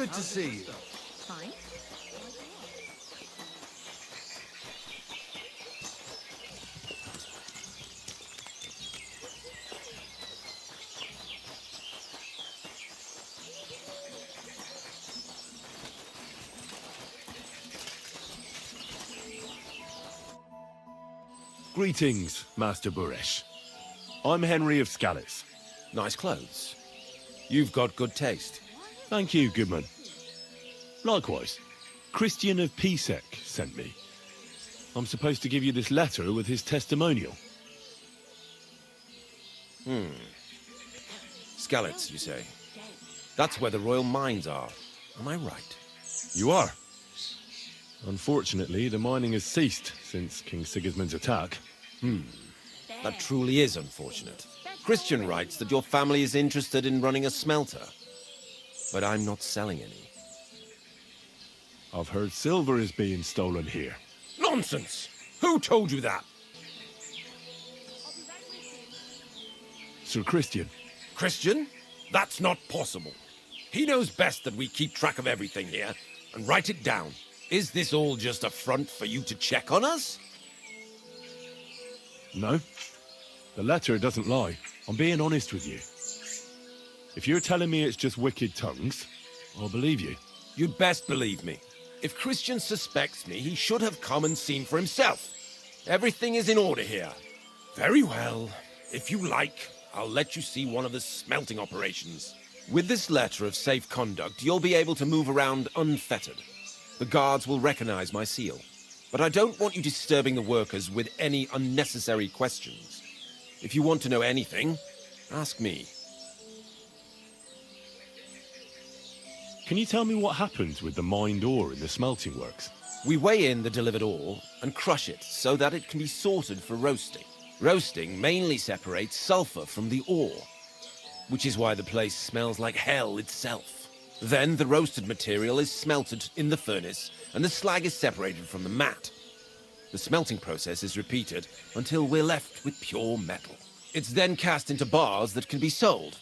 Good to see you. Fine. Greetings, Master Buresh. I'm Henry of Scallis. Nice clothes. You've got good taste. Thank you, Goodman. Likewise, Christian of Pisek sent me. I'm supposed to give you this letter with his testimonial. Skalitz, you say? That's where the royal mines are. Am I right? You are. Unfortunately, the mining has ceased since King Sigismund's attack. That truly is unfortunate. Christian writes that your family is interested in running a smelter. But I'm not selling any. I've heard silver is being stolen here. Nonsense! Who told you that? Sir Christian. Christian? That's not possible. He knows best that we keep track of everything here and write it down. Is this all just a front for you to check on us? No. The letter doesn't lie. I'm being honest with you. If you're telling me it's just wicked tongues, I'll believe you. You'd best believe me. If Christian suspects me, he should have come and seen for himself. Everything is in order here. Very well. If you like, I'll let you see one of the smelting operations. With this letter of safe conduct, you'll be able to move around unfettered. The guards will recognize my seal. But I don't want you disturbing the workers with any unnecessary questions. If you want to know anything, ask me. Can you tell me what happens with the mined ore in the smelting works? We weigh in the delivered ore and crush it so that it can be sorted for roasting. Roasting mainly separates sulfur from the ore, which is why the place smells like hell itself. Then the roasted material is smelted in the furnace and the slag is separated from the matte. The smelting process is repeated until we're left with pure metal. It's then cast into bars that can be sold.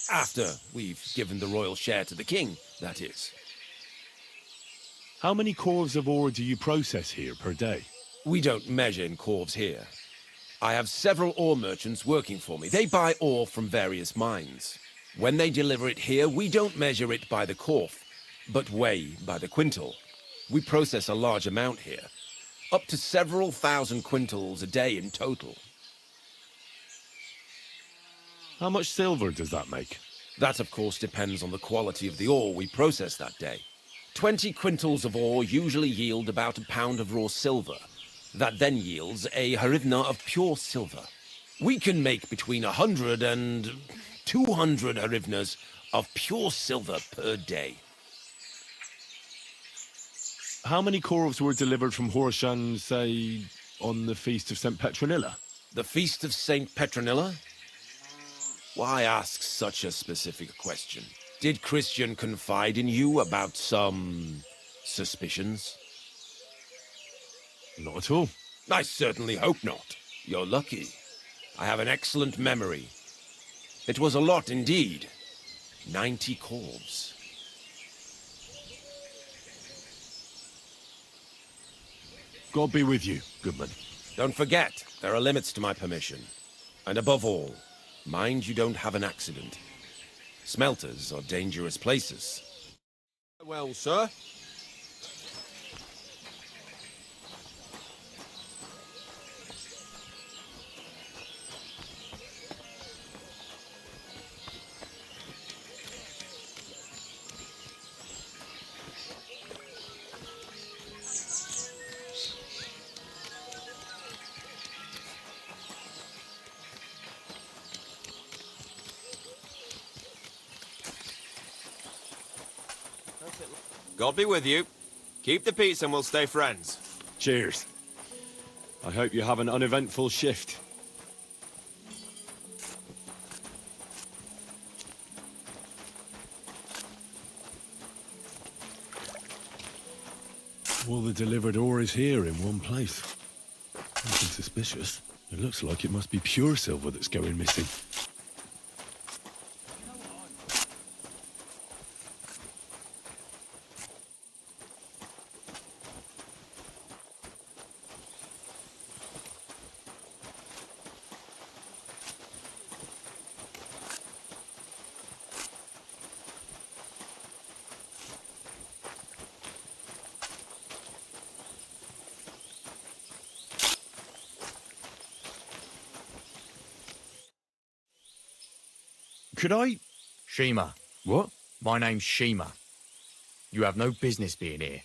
After we've given the royal share to the king, that is. How many corves of ore do you process here per day? We don't measure in corves here. I have several ore merchants working for me. They buy ore from various mines. When they deliver it here, we don't measure it by the corf, but weigh by the quintal. We process a large amount here, up to several thousand quintals a day in total. How much silver does that make? That, of course, depends on the quality of the ore we process that day. 20 quintals of ore usually yield about a pound of raw silver. That then yields a hryvnia of pure silver. We can make between 100 and 200 hryvnias of pure silver per day. How many corves were delivered from Horshan, say, on the Feast of St. Petronilla? The Feast of St. Petronilla? Why ask such a specific question? Did Christian confide in you about some suspicions? Not at all. I certainly hope not. You're lucky. I have an excellent memory. It was a lot indeed. 90 corves. God be with you, Goodman. Don't forget, there are limits to my permission. And above all, mind you don't have an accident. Smelters are dangerous places. Well, sir? God be with you. Keep the peace and we'll stay friends. Cheers. I hope you have an uneventful shift. All the delivered ore is here in one place. Nothing suspicious. It looks like it must be pure silver that's going missing. Could I... Shima. What? My name's Shima. You have no business being here.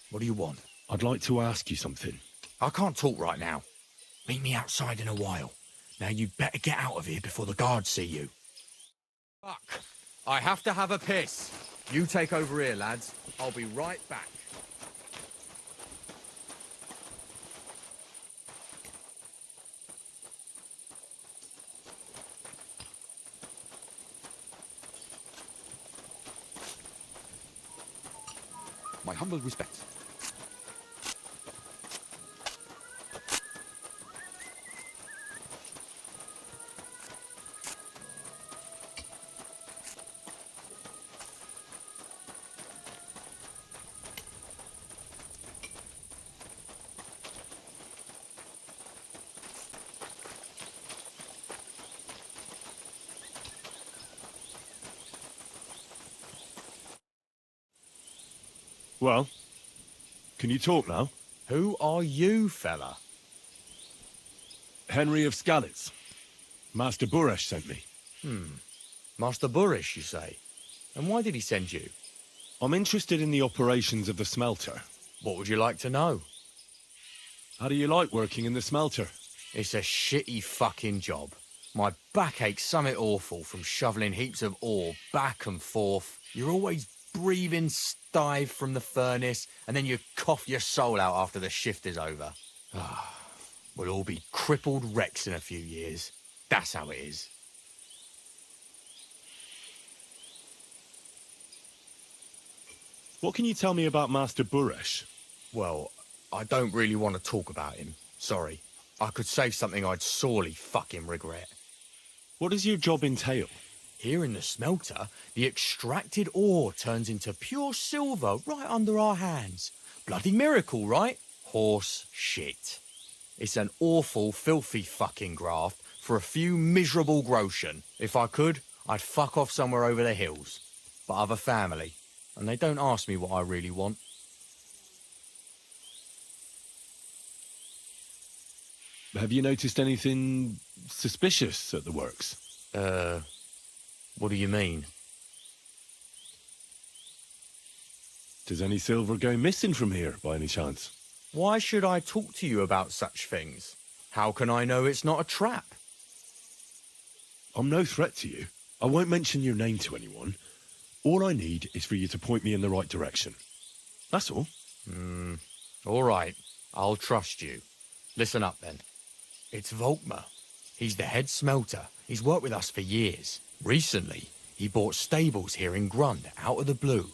What do you want? I'd like to ask you something. I can't talk right now. Meet me outside in a while. Now you'd better get out of here before the guards see you. Fuck. I have to have a piss. You take over here, lads. I'll be right back. My humble respects. Well, can you talk now? Who are you, fella? Henry of Skalitz. Master Buresh sent me. Master Burish, you say? And why did he send you? I'm interested in the operations of the smelter. What would you like to know? How do you like working in the smelter? It's a shitty fucking job. My back aches something awful from shoveling heaps of ore back and forth. You're always breathing stive from the furnace, and then you cough your soul out after the shift is over. We'll all be crippled wrecks in a few years. That's how it is. What can you tell me about Master Buresh? Well, I don't really want to talk about him. Sorry. I could say something I'd sorely fucking regret. What does your job entail? Here in the smelter, the extracted ore turns into pure silver right under our hands. Bloody miracle, right? Horse shit. It's an awful, filthy fucking graft for a few miserable groschen. If I could, I'd fuck off somewhere over the hills. But I've a family, and they don't ask me what I really want. Have you noticed anything suspicious at the works? What do you mean? Does any silver go missing from here, by any chance? Why should I talk to you about such things? How can I know it's not a trap? I'm no threat to you. I won't mention your name to anyone. All I need is for you to point me in the right direction. That's all. All right, I'll trust you. Listen up, then. It's Volkmar. He's the head smelter. He's worked with us for years. Recently, he bought stables here in Grund, out of the blue.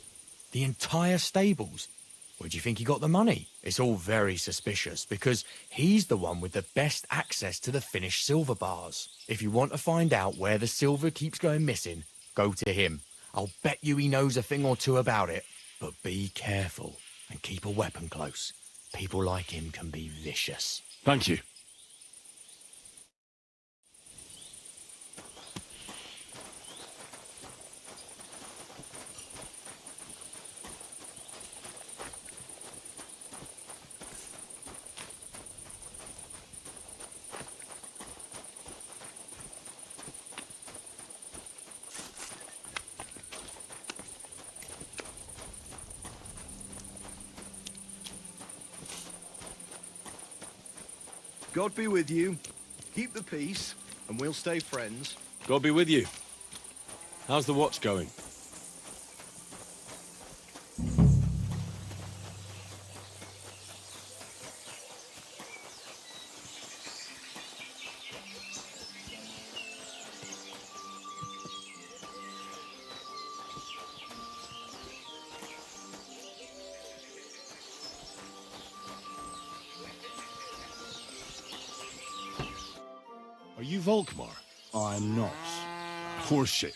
The entire stables. Where do you think he got the money? It's all very suspicious, because he's the one with the best access to the finished silver bars. If you want to find out where the silver keeps going missing, go to him. I'll bet you he knows a thing or two about it. But be careful, and keep a weapon close. People like him can be vicious. Thank you. God be with you. Keep the peace, and we'll stay friends. God be with you. How's the watch going? Are you Volkmar? I'm not. Horseshit.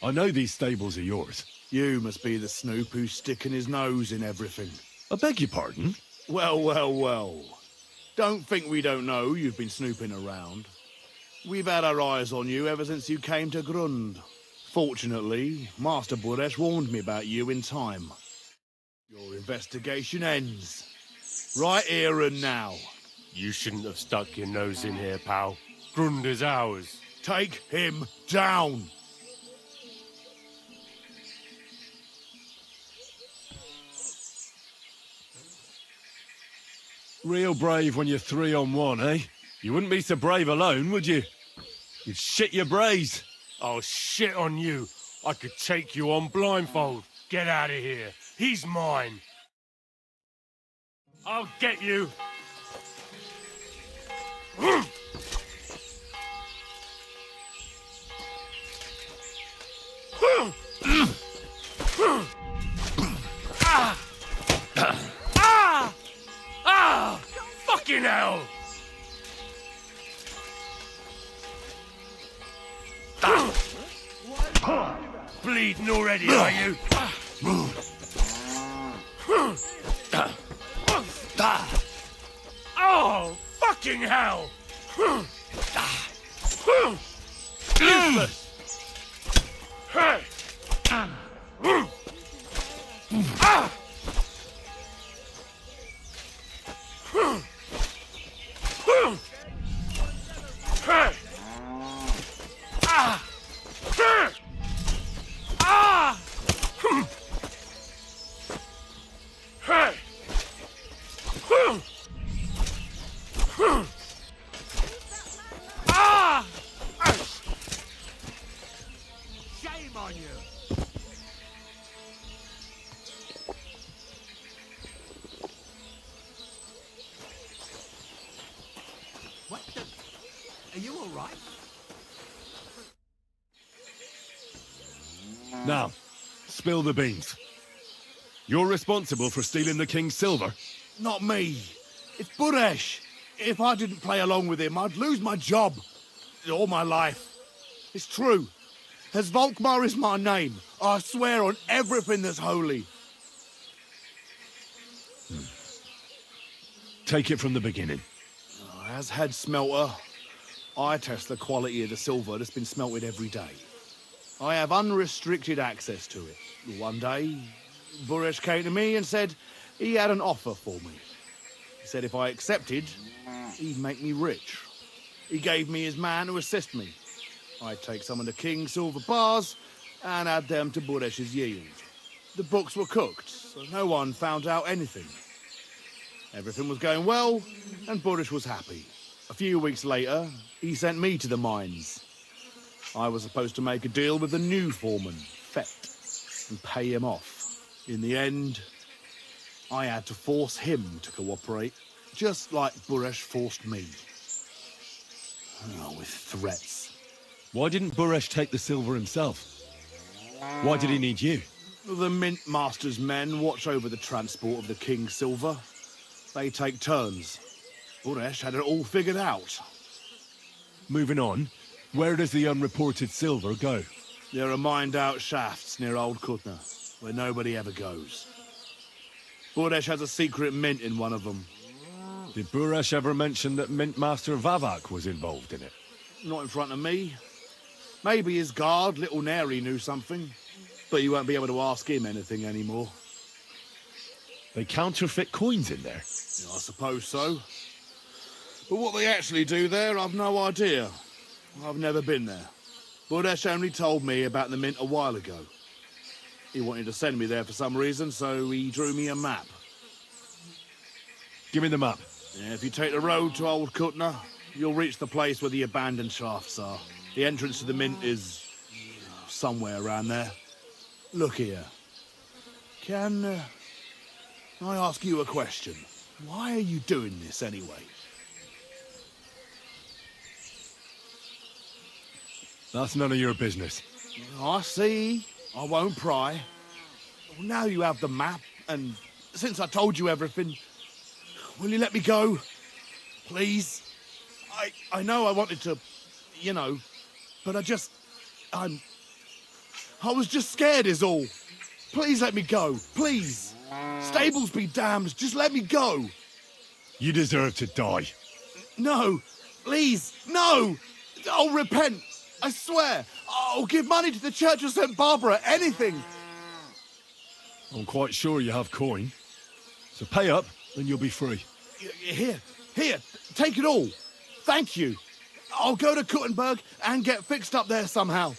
I know these stables are yours. You must be the snoop who's sticking his nose in everything. I beg your pardon? Well, well, well. Don't think we don't know you've been snooping around. We've had our eyes on you ever since you came to Grund. Fortunately, Master Buresh warned me about you in time. Your investigation ends. Right here and now. You shouldn't have stuck your nose in here, pal. Grund is ours. Take him down. Real brave when you're 3-on-1, eh? You wouldn't be so brave alone, would you? You'd shit your brains. Oh, shit on you. I could take you on blindfold. Get out of here. He's mine. I'll get you. Fucking hell! Bleeding already, are you? Oh, fucking hell! Useless! Hey! Shame on you! What the... Are you all right? Now, spill the beans. You're responsible for stealing the king's silver. Not me. It's Buresh. If I didn't play along with him, I'd lose my job. All my life. It's true. As Volkmar is my name, I swear on everything that's holy. Take it from the beginning. As head smelter, I test the quality of the silver that's been smelted every day. I have unrestricted access to it. One day, Buresh came to me and said he had an offer for me. He said if I accepted, he'd make me rich. He gave me his man to assist me. I'd take some of the king's silver bars and add them to Buresh's yield. The books were cooked, so no one found out anything. Everything was going well, and Buresh was happy. A few weeks later, he sent me to the mines. I was supposed to make a deal with the new foreman, Fett, and pay him off. In the end, I had to force him to cooperate, just like Buresh forced me. Oh, with threats. Why didn't Buresh take the silver himself? Why did he need you? The Mint Master's men watch over the transport of the king's silver. They take turns. Buresh had it all figured out. Moving on, where does the unreported silver go? There are mined-out shafts near Old Kutna, where nobody ever goes. Buresh has a secret mint in one of them. Did Buresh ever mention that Mint Master Vavak was involved in it? Not in front of me. Maybe his guard, Little Neri, knew something. But you won't be able to ask him anything anymore. They counterfeit coins in there. Yeah, I suppose so. But what they actually do there, I've no idea. I've never been there. Buresh only told me about the mint a while ago. He wanted to send me there for some reason, so he drew me a map. Give me the map. Yeah, if you take the road to Old Kutna, you'll reach the place where the abandoned shafts are. The entrance to the mint is somewhere around there. Look here. Can I ask you a question? Why are you doing this anyway? That's none of your business. I see. I won't pry. Well, now you have the map, and since I told you everything, will you let me go? Please? I know I wanted to, you know, but I was just scared is all. Please let me go. Please. Stables be damned. Just let me go. You deserve to die. No. Please. No. I'll repent. I swear. I'll give money to the Church of St. Barbara. Anything. I'm quite sure you have coin. So pay up, and you'll be free. Here. Take it all. Thank you. I'll go to Kuttenberg and get fixed up there somehow.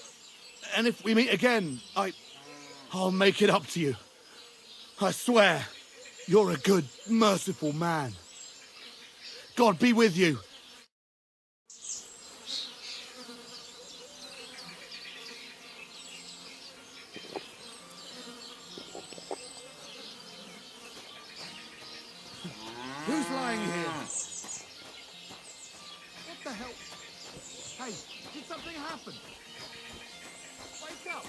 And if we meet again, I'll make it up to you. I swear, you're a good, merciful man. God be with you. Who's lying here? What the hell? Hey, did something happen? Wake up!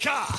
Come on!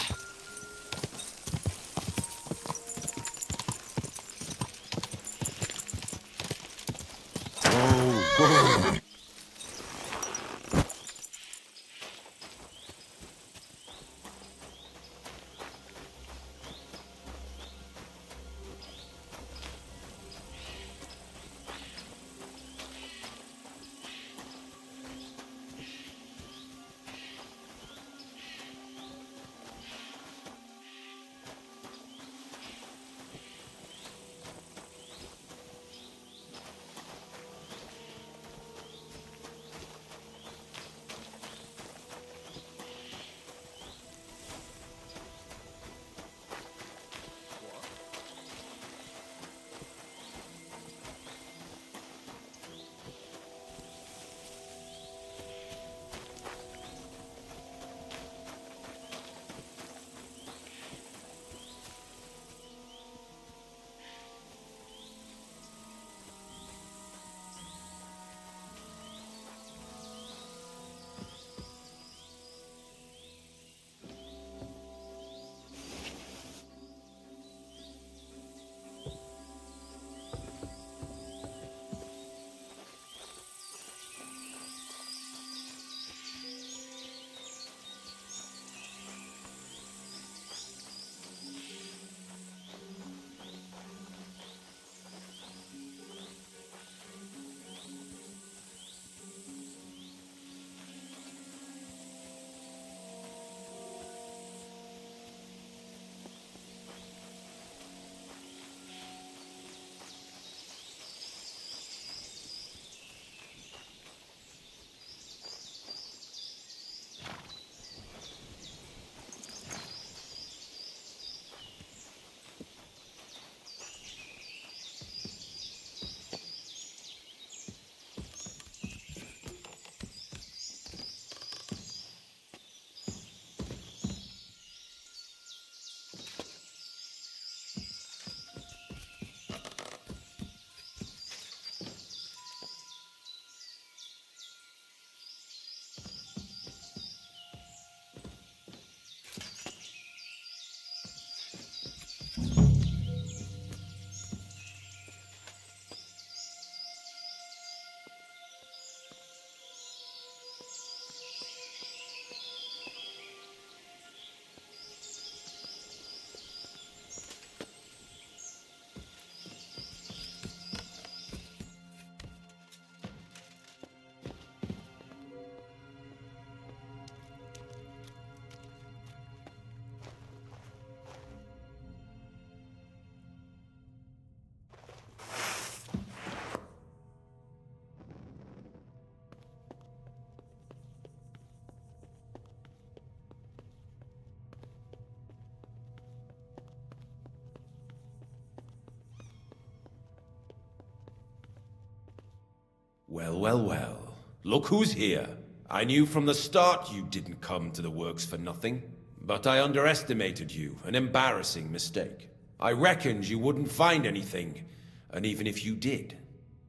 Well, well, well. Look who's here. I knew from the start you didn't come to the works for nothing. But I underestimated you. An embarrassing mistake. I reckoned you wouldn't find anything. And even if you did,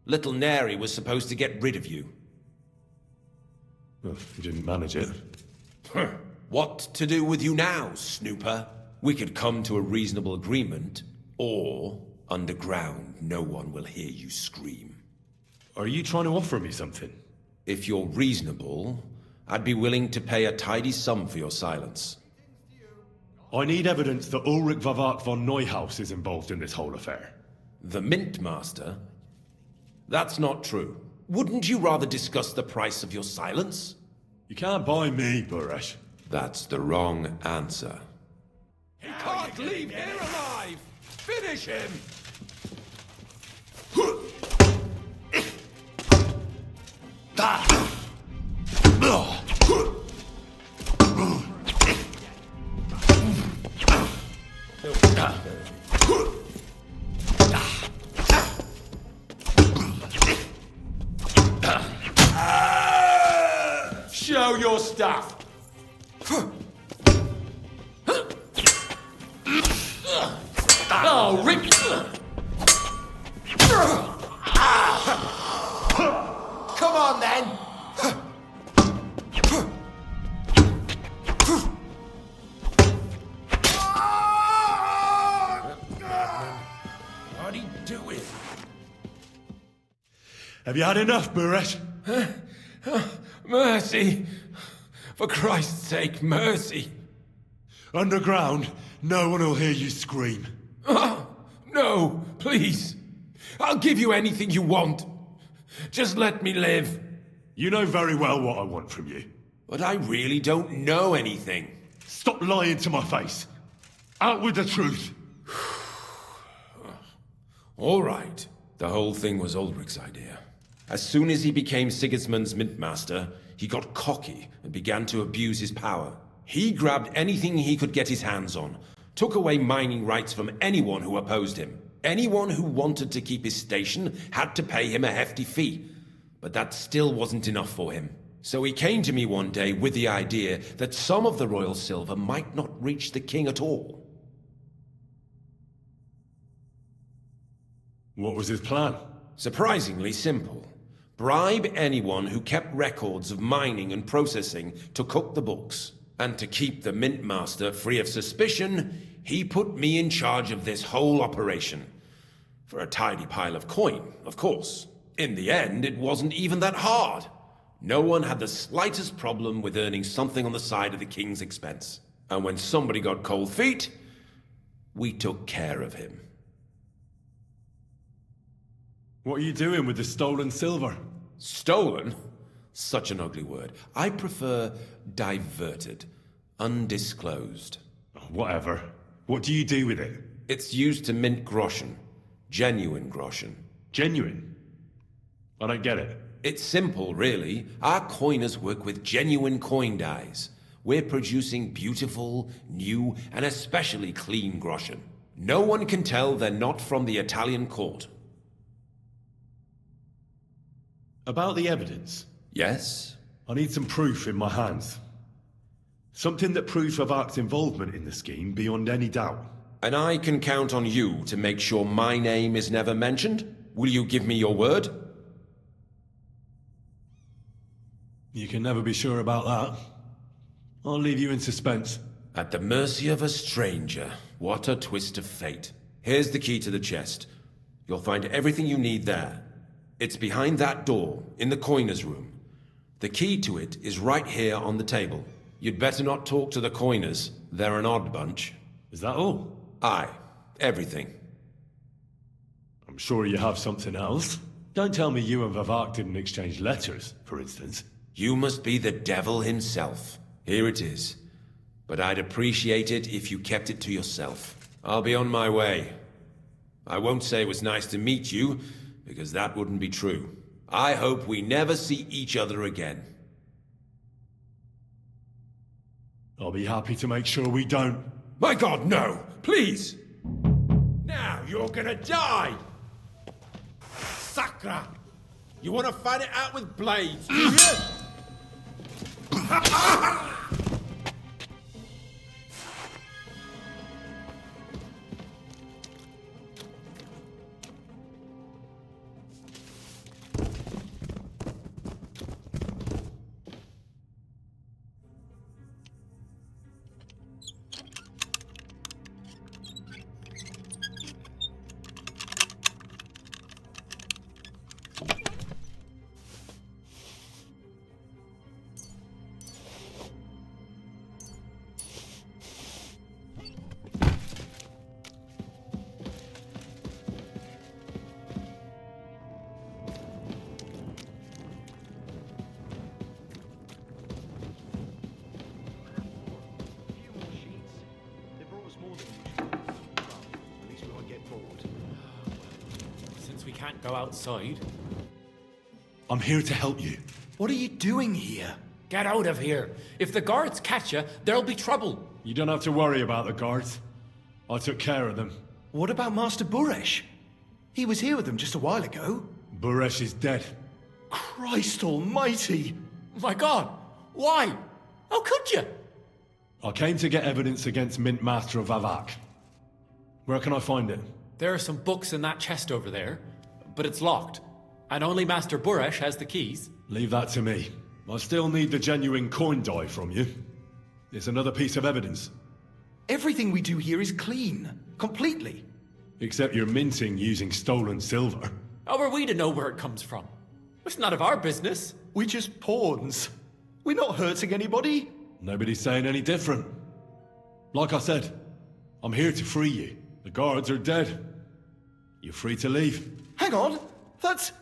little Neri was supposed to get rid of you. Well, you didn't manage it. What to do with you now, snooper? We could come to a reasonable agreement, or underground no one will hear you scream. Are you trying to offer me something? If you're reasonable, I'd be willing to pay a tidy sum for your silence. I need evidence that Ulrich Vavak von Neuhaus is involved in this whole affair. The Mint Master? That's not true. Wouldn't you rather discuss the price of your silence? You can't buy me, Buresh. That's the wrong answer. He can't leave here alive! Finish him! Show your stuff! Oh, Rick! Come on, then! What are you doing? Have you had enough, Buresh? Mercy! For Christ's sake, mercy! Underground, no one will hear you scream. Oh, no, please. I'll give you anything you want. Just let me live. You know very well what I want from you. But I really don't know anything. Stop lying to my face. Out with the truth. All right. The whole thing was Ulrich's idea. As soon as he became Sigismund's Mintmaster, he got cocky and began to abuse his power. He grabbed anything he could get his hands on, took away mining rights from anyone who opposed him. Anyone who wanted to keep his station had to pay him a hefty fee. But that still wasn't enough for him. So he came to me one day with the idea that some of the royal silver might not reach the king at all. What was his plan? Surprisingly simple. Bribe anyone who kept records of mining and processing to cook the books. And to keep the Mintmaster free of suspicion, he put me in charge of this whole operation. For a tidy pile of coin, of course. In the end, it wasn't even that hard. No one had the slightest problem with earning something on the side of the king's expense. And when somebody got cold feet, we took care of him. What are you doing with the stolen silver? Stolen? Such an ugly word. I prefer diverted, undisclosed. Whatever. What do you do with it? It's used to mint groschen. Genuine groschen. Genuine? I don't get it. It's simple, really. Our coiners work with genuine coin dyes. We're producing beautiful, new, and especially clean groschen. No one can tell they're not from the Italian court. About the evidence. Yes? I need some proof in my hands. Something that proves Avak's involvement in the scheme beyond any doubt. And I can count on you to make sure my name is never mentioned? Will you give me your word? You can never be sure about that. I'll leave you in suspense. At the mercy of a stranger. What a twist of fate. Here's the key to the chest. You'll find everything you need there. It's behind that door, in the coiner's room. The key to it is right here on the table. You'd better not talk to the coiners. They're an odd bunch. Is that all? Aye. Everything. I'm sure you have something else. Don't tell me you and Vavak didn't exchange letters, for instance. You must be the devil himself. Here it is. But I'd appreciate it if you kept it to yourself. I'll be on my way. I won't say it was nice to meet you, because that wouldn't be true. I hope we never see each other again. I'll be happy to make sure we don't. My God, no! Please! Now you're gonna die! Sacra! You want to fight it out with blades, do you? can't go outside. I'm here to help you. What are you doing here? Get out of here. If the guards catch you, there'll be trouble. You don't have to worry about the guards. I took care of them. What about Master Buresh? He was here with them just a while ago. Buresh is dead. Christ almighty! My God, why? How could you? I came to get evidence against Mint Master of Vavak. Where can I find it? There are some books in that chest over there, but it's locked. And only Master Buresh has the keys. Leave that to me. I still need the genuine coin die from you. It's another piece of evidence. Everything we do here is clean. Completely. Except you're minting using stolen silver. How are we to know where it comes from? It's none of our business. We're just pawns. We're not hurting anybody. Nobody's saying any different. Like I said, I'm here to free you. The guards are dead. You're free to leave. Hang on. That's...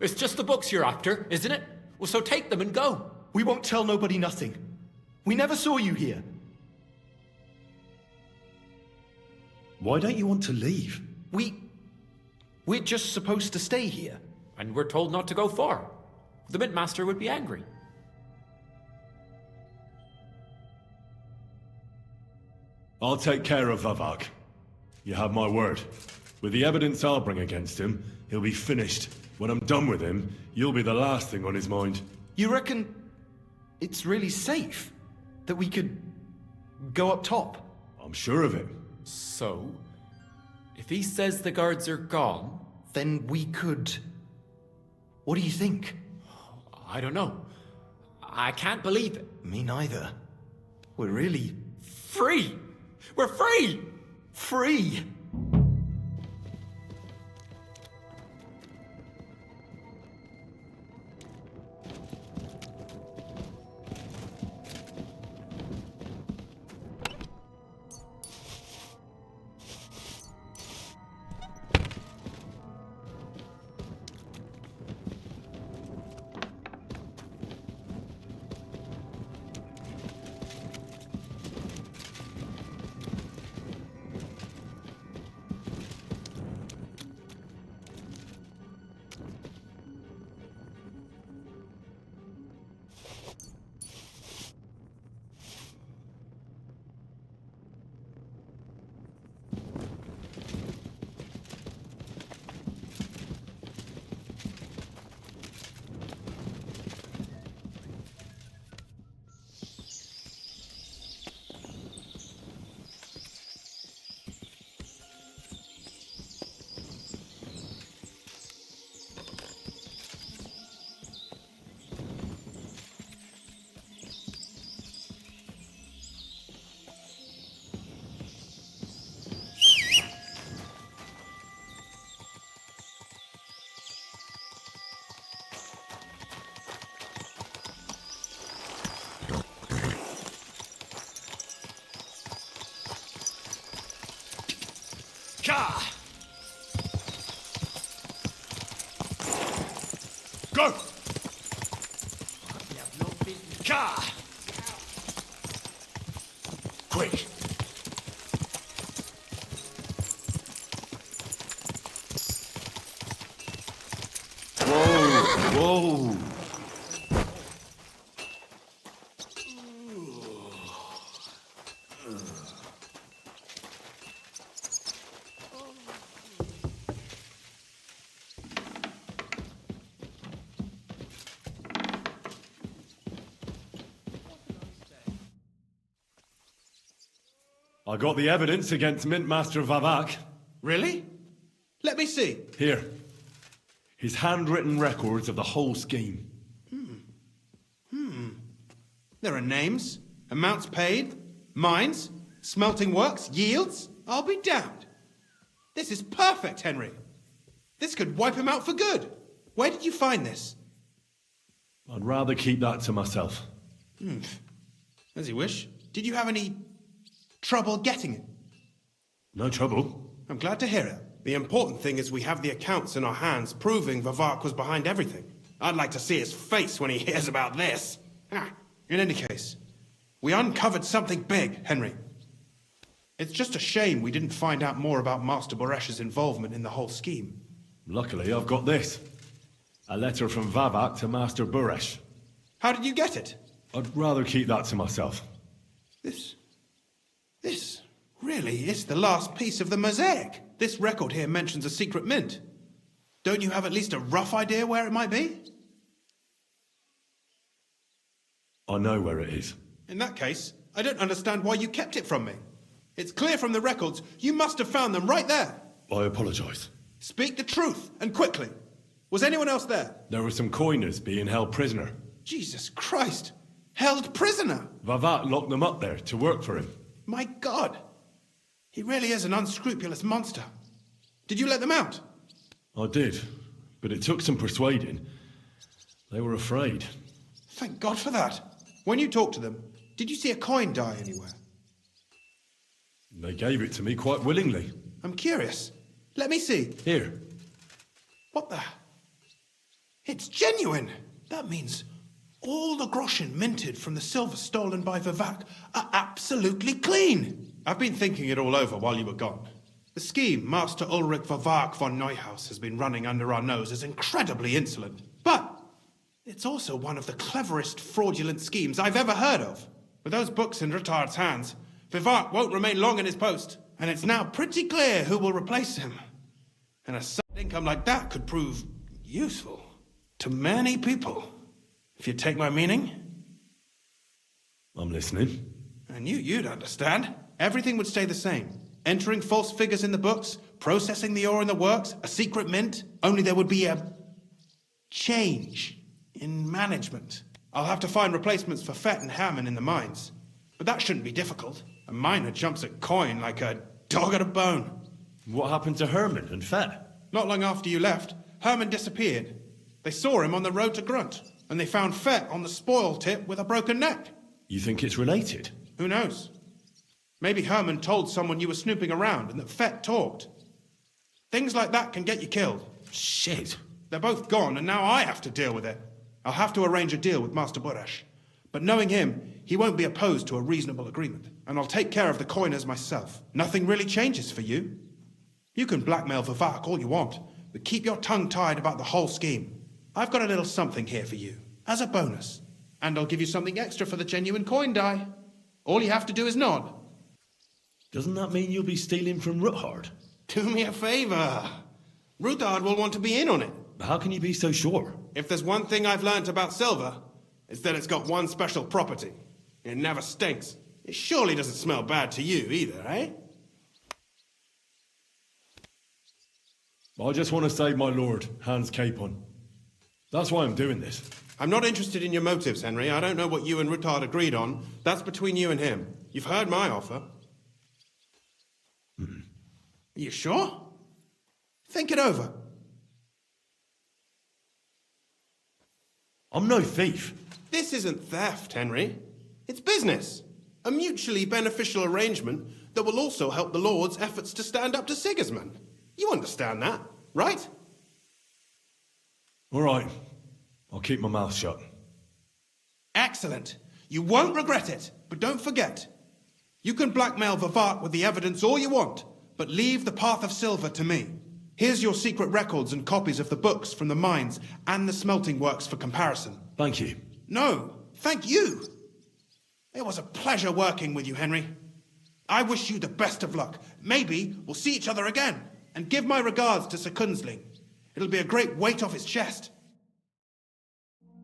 It's just the books you're after, isn't it? Well, so take them and go. We won't tell nobody nothing. We never saw you here. Why don't you want to leave? We're just supposed to stay here. And we're told not to go far. The Mint Master would be angry. I'll take care of Vavak. You have my word. With the evidence I'll bring against him, he'll be finished. When I'm done with him, you'll be the last thing on his mind. You reckon it's really safe that we could go up top? I'm sure of it. So, if he says the guards are gone... Then we could... What do you think? I don't know. I can't believe it. Me neither. We're really... Free! We're free! Free! Ka! Go! Ka! Quick! Whoa! I got the evidence against Mint Master Vavak. Really? Let me see. Here. His handwritten records of the whole scheme. There are names, amounts paid, mines, smelting works, yields. I'll be damned. This is perfect, Henry. This could wipe him out for good. Where did you find this? I'd rather keep that to myself. As you wish. Did you have any trouble getting it? No trouble. I'm glad to hear it. The important thing is we have the accounts in our hands proving Vavak was behind everything. I'd like to see his face when he hears about this. In any case, we uncovered something big, Henry. It's just a shame we didn't find out more about Master Boresh's involvement in the whole scheme. Luckily, I've got this. A letter from Vavak to Master Buresh. How did you get it? I'd rather keep that to myself. This really is the last piece of the mosaic. This record here mentions a secret mint. Don't you have at least a rough idea where it might be? I know where it is. In that case, I don't understand why you kept it from me. It's clear from the records you must have found them right there. I apologize. Speak the truth, and quickly. Was anyone else there? There were some coiners being held prisoner. Jesus Christ! Held prisoner! Vavak locked them up there to work for him. My God! He really is an unscrupulous monster. Did you let them out? I did, but it took some persuading. They were afraid. Thank God for that. When you talked to them, did you see a coin die anywhere? They gave it to me quite willingly. I'm curious. Let me see. Here. What the? It's genuine! That means all the groschen minted from the silver stolen by Vivak are absolutely clean! I've been thinking it all over while you were gone. The scheme Master Ulrich Vivak von Neuhaus has been running under our nose is incredibly insolent. But it's also one of the cleverest fraudulent schemes I've ever heard of. With those books in Rittard's hands, Vivak won't remain long in his post, and it's now pretty clear who will replace him. And a side income like that could prove useful to many people. If you take my meaning. I'm listening. I knew you'd understand. Everything would stay the same. Entering false figures in the books, processing the ore in the works, a secret mint, only there would be a change in management. I'll have to find replacements for Fett and Hammond in the mines. But that shouldn't be difficult. A miner jumps at coin like a dog at a bone. What happened to Herman and Fett? Not long after you left, Herman disappeared. They saw him on the road to Grunt, and they found Fett on the spoil tip with a broken neck. You think it's related? Who knows? Maybe Herman told someone you were snooping around and that Fett talked. Things like that can get you killed. Shit. They're both gone, and now I have to deal with it. I'll have to arrange a deal with Master Buresh. But knowing him, he won't be opposed to a reasonable agreement. And I'll take care of the coiners myself. Nothing really changes for you. You can blackmail Vivak all you want, but keep your tongue tied about the whole scheme. I've got a little something here for you, as a bonus. And I'll give you something extra for the genuine coin die. All you have to do is nod. Doesn't that mean you'll be stealing from Ruthard? Do me a favor. Ruthard will want to be in on it. How can you be so sure? If there's one thing I've learnt about silver, it's that it's got one special property. It never stinks. It surely doesn't smell bad to you either, eh? I just want to save my lord, Hans Capon. That's why I'm doing this. I'm not interested in your motives, Henry. I don't know what you and Ruthard agreed on. That's between you and him. You've heard my offer. Are you sure? Think it over. I'm no thief. This isn't theft, Henry. It's business. A mutually beneficial arrangement that will also help the Lord's efforts to stand up to Sigismund. You understand that, right? All right. I'll keep my mouth shut. Excellent. You won't regret it, but don't forget. You can blackmail Vivak with the evidence all you want, but leave the path of silver to me. Here's your secret records and copies of the books from the mines and the smelting works for comparison. Thank you. No, thank you. It was a pleasure working with you, Henry. I wish you the best of luck. Maybe we'll see each other again. And give my regards to Sir Kunzling. It'll be a great weight off his chest.